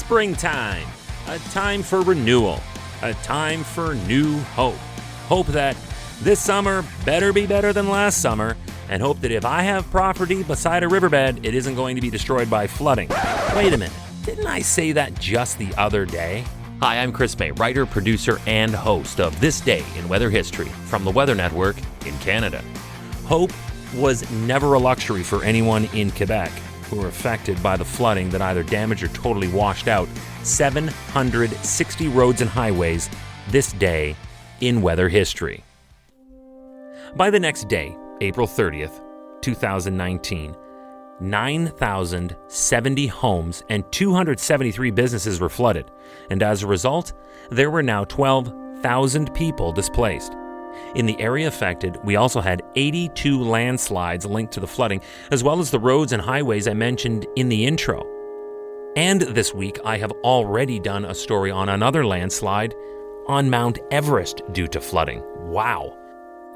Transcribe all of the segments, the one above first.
springtime, a time for renewal, a time for new hope. Hope that this summer better be better than last summer, and hope that if I have property beside a riverbed, it isn't going to be destroyed by flooding. Wait a minute, didn't I say that just the other day? Hi, I'm Chris May, writer, producer, and host of This Day in Weather History from the Weather Network in Canada. Hope was never a luxury for anyone in Quebec who were affected by the flooding that either damaged or totally washed out 760 roads and highways this day in weather history. By the next day, April 30th, 2019, 9,070 homes and 273 businesses were flooded, and as a result, there were now 12,000 people displaced. In the area affected, we also had 82 landslides linked to the flooding, as well as the roads and highways I mentioned in the intro. And this week, I have already done a story on another landslide on Mount Everest due to flooding. Wow!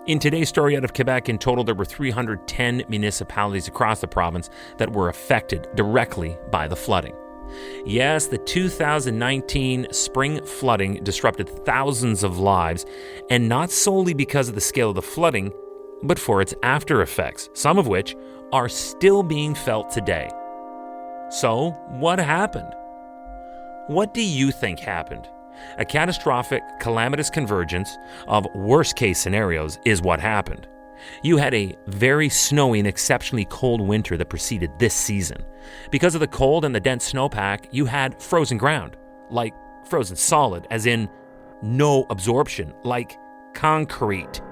In today's story out of Quebec, in total, there were 310 municipalities across the province that were affected directly by the flooding. Yes, the 2019 spring flooding disrupted thousands of lives, and not solely because of the scale of the flooding, but for its after effects, some of which are still being felt today. So, what happened? What do you think happened? A catastrophic, calamitous convergence of worst-case scenarios is what happened. You had a very snowy and exceptionally cold winter that preceded this season. Because of the cold and the dense snowpack, you had frozen ground, like frozen solid, as in no absorption, like concrete.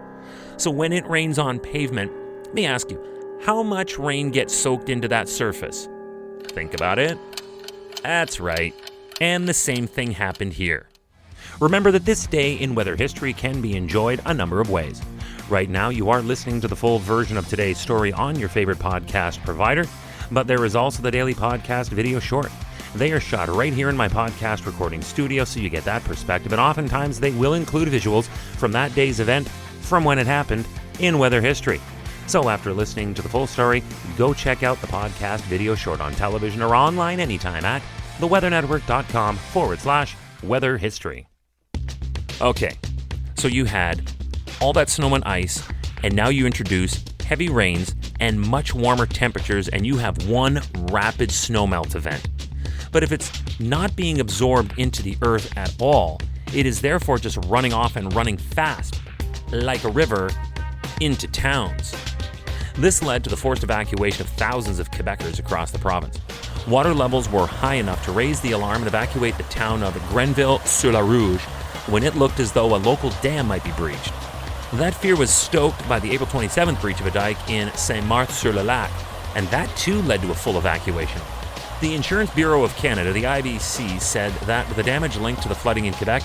So when it rains on pavement, let me ask you, how much rain gets soaked into that surface? Think about it. That's right. And the same thing happened here. Remember that this day in weather history can be enjoyed a number of ways. Right now, you are listening to the full version of today's story on your favorite podcast provider, but there is also the daily podcast video short. They are shot right here in my podcast recording studio, so you get that perspective, and oftentimes they will include visuals from that day's event, from when it happened, in weather history. So after listening to the full story, go check out the podcast video short on television or online anytime at theweathernetwork.com/weather history. Okay, so you had all that snow and ice, and now you introduce heavy rains and much warmer temperatures, and you have one rapid snowmelt event. But if it's not being absorbed into the earth at all, it is therefore just running off and running fast, like a river, into towns. This led to the forced evacuation of thousands of Quebecers across the province. Water levels were high enough to raise the alarm and evacuate the town of Grenville-sur-la-Rouge when it looked as though a local dam might be breached. That fear was stoked by the April 27th breach of a dike in Saint-Marthe-sur-le-Lac, and that too led to a full evacuation. The Insurance Bureau of Canada, the IBC, said that the damage linked to the flooding in Quebec,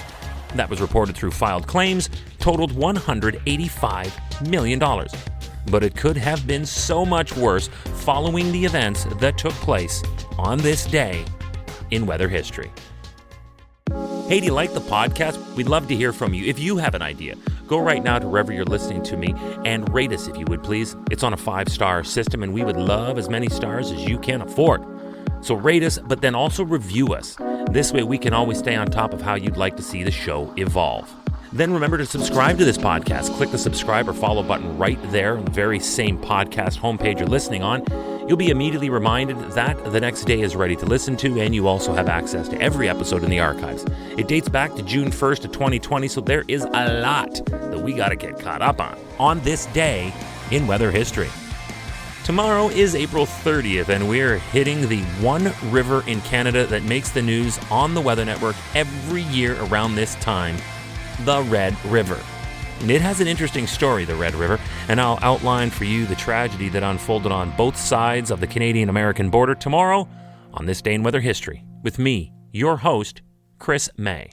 that was reported through filed claims, totaled $185 million. But it could have been so much worse following the events that took place on this day in weather history. Hey, do you like the podcast? We'd love to hear from you. If you have an idea, go right now to wherever you're listening to me and rate us if you would, please. It's on a 5-star system, and we would love as many stars as you can afford. So rate us, but then also review us. This way we can always stay on top of how you'd like to see the show evolve. Then remember to subscribe to this podcast. Click the subscribe or follow button right there on the very same podcast homepage you're listening on. You'll be immediately reminded that the next day is ready to listen to, and you also have access to every episode in the archives. It dates back to June 1st of 2020, so there is a lot that we got to get caught up on this day in weather history. Tomorrow is April 30th, and we're hitting the one river in Canada that makes the news on the Weather Network every year around this time, the Red River. And it has an interesting story, the Red River, and I'll outline for you the tragedy that unfolded on both sides of the Canadian-American border tomorrow on this day in weather history with me, your host, Chris May.